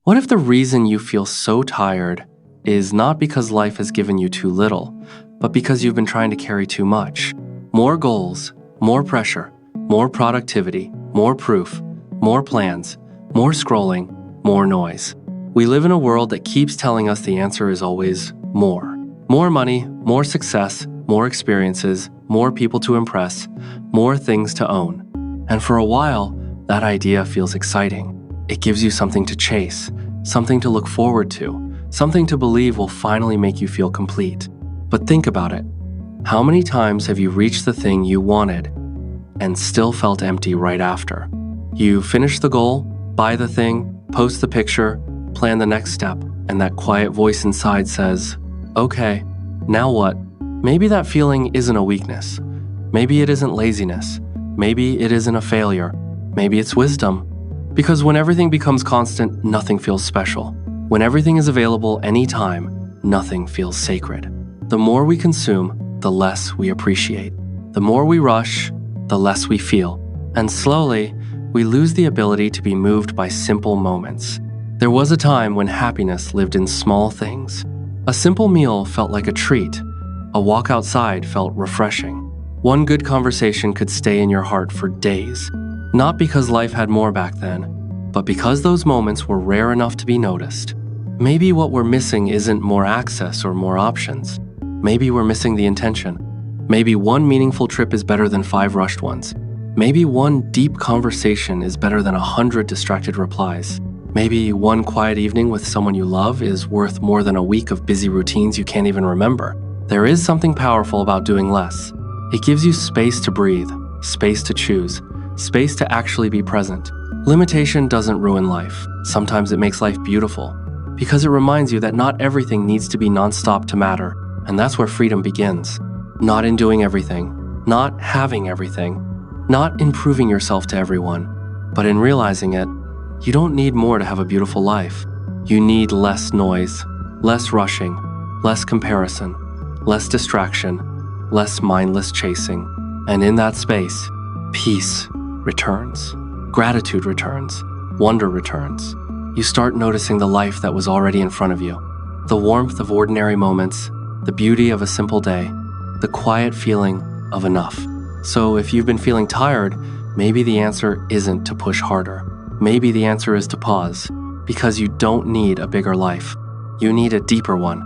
What if the reason you feel so tired is not because life has given you too little, but because you've been trying to carry too much? More goals, more pressure, more productivity, more proof, more plans, more scrolling, more noise. We live in a world that keeps telling us the answer is always more. More money, more success, more experiences, more people to impress, more things to own. And for a while, that idea feels exciting. It gives you something to chase, something to look forward to, something to believe will finally make you feel complete. But think about it. How many times have you reached the thing you wanted and still felt empty right after? You finish the goal, buy the thing, post the picture, plan the next step, and that quiet voice inside says, okay, now what? Maybe that feeling isn't a weakness. Maybe it isn't laziness. Maybe it isn't a failure. Maybe it's wisdom. Because when everything becomes constant, nothing feels special. When everything is available anytime, nothing feels sacred. The more we consume, the less we appreciate. The more we rush, the less we feel. And slowly, we lose the ability to be moved by simple moments. There was a time when happiness lived in small things. A simple meal felt like a treat. A walk outside felt refreshing. One good conversation could stay in your heart for days. Not because life had more back then, but because those moments were rare enough to be noticed. Maybe what we're missing isn't more access or more options. Maybe we're missing the intention. Maybe one meaningful trip is better than 5 rushed ones. Maybe one deep conversation is better than 100 distracted replies. Maybe one quiet evening with someone you love is worth more than a week of busy routines you can't even remember. There is something powerful about doing less. It gives you space to breathe, space to choose, space to actually be present. Limitation doesn't ruin life. Sometimes it makes life beautiful, because it reminds you that not everything needs to be nonstop to matter, and that's where freedom begins. Not in doing everything, not having everything, not in proving yourself to everyone, but in realizing it. You don't need more to have a beautiful life. You need less noise, less rushing, less comparison, less distraction, less mindless chasing. And in that space, peace returns, gratitude returns, wonder returns. You start noticing the life that was already in front of you, the warmth of ordinary moments, the beauty of a simple day, the quiet feeling of enough. So if you've been feeling tired, maybe the answer isn't to push harder. Maybe the answer is to pause, because you don't need a bigger life. You need a deeper one,